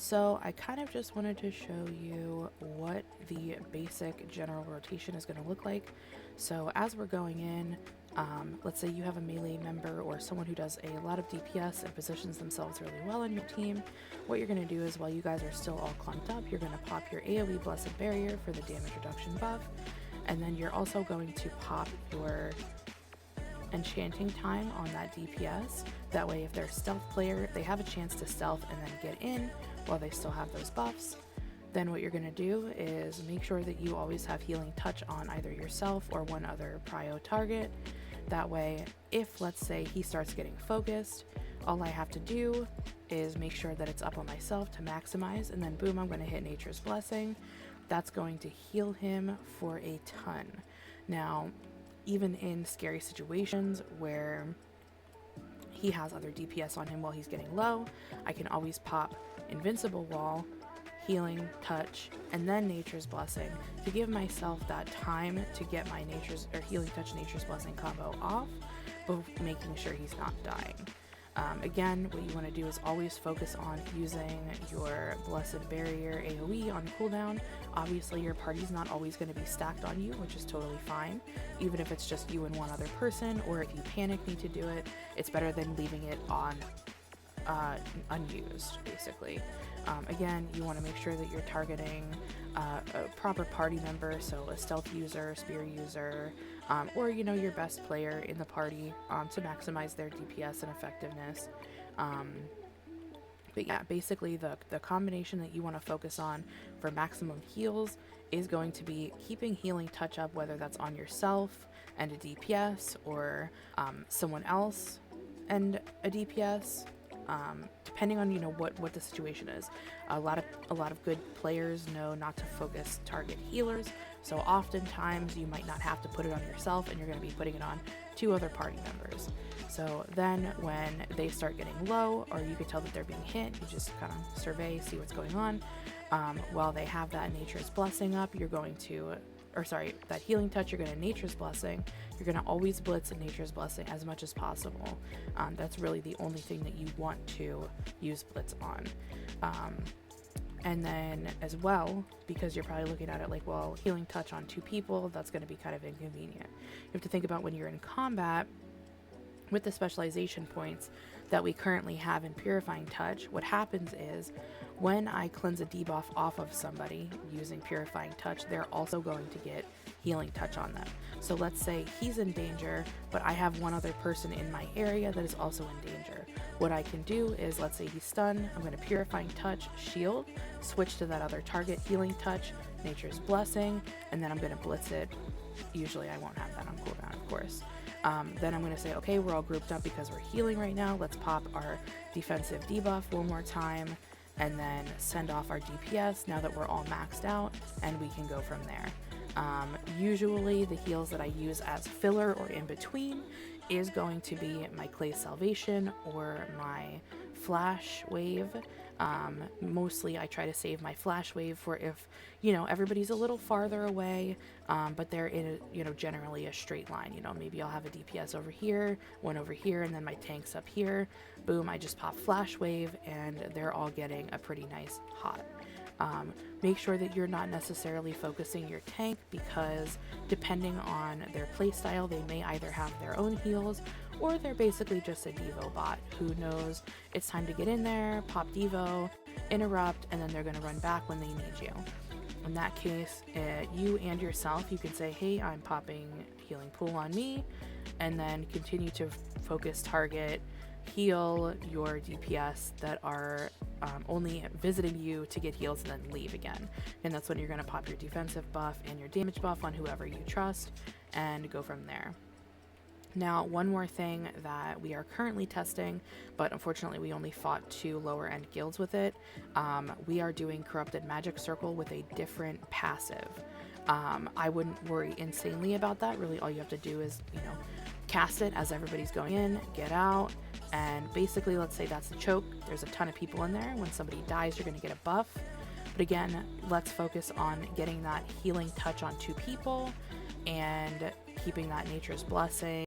So I kind of just wanted to show you what the basic general rotation is going to look like. So as we're going in, let's say you have a melee member or someone who does a lot of DPS and positions themselves really well on your team. What you're going to do is, while you guys are still all clumped up, you're going to pop your AoE Blessed Barrier for the damage reduction buff, and then you're also going to pop your enchanting time on that DPS. That way, if they're a stealth player, they have a chance to stealth and then get in while they still have those buffs. Then what you're going to do is make sure that you always have healing touch on either yourself or one other prio target. That way, if let's say he starts getting focused, all I have to do is make sure that it's up on myself to maximize, and then boom, I'm going to hit Nature's Blessing. That's going to heal him for a ton. Now, even in scary situations where he has other DPS on him while he's getting low, I can always pop Invincible Wall, Healing Touch, and then Nature's Blessing to give myself that time to get my Healing Touch Nature's Blessing combo off, but making sure he's not dying. Again, what you want to do is always focus on using your Blessed Barrier AoE on cooldown. Obviously, your party's not always going to be stacked on you, which is totally fine. Even if it's just you and one other person, or if you panic need to do it, it's better than leaving it on unused, basically. Again, you want to make sure that you're targeting a proper party member, so a stealth user, spear user, or your best player in the party to maximize their DPS and effectiveness. But yeah, basically the combination that you want to focus on for maximum heals is going to be keeping healing touch up, whether that's on yourself and a DPS, or someone else and a DPS. Depending on what the situation is. A lot of good players know not to focus target healers, so oftentimes you might not have to put it on yourself, and you're going to be putting it on two other party members. So then when they start getting low, or you can tell that they're being hit, you just kind of survey, see what's going on. While they have that Nature's Blessing up, that Healing Touch, you're going to Nature's Blessing. You're going to always blitz in Nature's Blessing as much as possible. That's really the only thing that you want to use blitz on. And then as well, because you're probably looking at it like, well, Healing Touch on two people, that's going to be kind of inconvenient. You have to think about when you're in combat with the specialization points that we currently have in Purifying Touch. What happens is, when I cleanse a debuff off of somebody using Purifying Touch, they're also going to get Healing Touch on them. So let's say he's in danger, but I have one other person in my area that is also in danger. What I can do is, let's say he's stunned, I'm going to Purifying Touch, shield, switch to that other target, Healing Touch, Nature's Blessing, and then I'm going to blitz it. Usually I won't have that on cooldown, of course. Then I'm going to say, okay, we're all grouped up because we're healing right now. Let's pop our defensive debuff one more time, and then send off our DPS now that we're all maxed out, and we can go from there. Usually the heals that I use as filler or in between is going to be my Clay's Salvation or my Flash Wave. Mostly I try to save my Flash Wave for if, everybody's a little farther away, but they're in generally a straight line. Maybe I'll have a DPS over here, one over here, and then my tank's up here. Boom, I just pop Flash Wave, and they're all getting a pretty nice hot. Make sure that you're not necessarily focusing your tank, because depending on their playstyle, they may either have their own heals, or they're basically just a Devo bot who knows it's time to get in there, pop Devo, interrupt, and then they're going to run back when they need you. In that case, you and yourself, you can say, hey, I'm popping Healing Pool on me, and then continue to focus target, heal your DPS that are only visiting you to get heals, and then leave again. And that's when you're going to pop your defensive buff and your damage buff on whoever you trust, and go from there. Now, one more thing that we are currently testing, but unfortunately we only fought 2 lower end guilds with it. We are doing Corrupted Magic Circle with a different passive. I wouldn't worry insanely about that. Really, all you have to do is, cast it as everybody's going in, get out, and basically, let's say that's the choke. There's a ton of people in there. When somebody dies, you're going to get a buff. But again, let's focus on getting that Healing Touch on 2 people and keeping that Nature's Blessing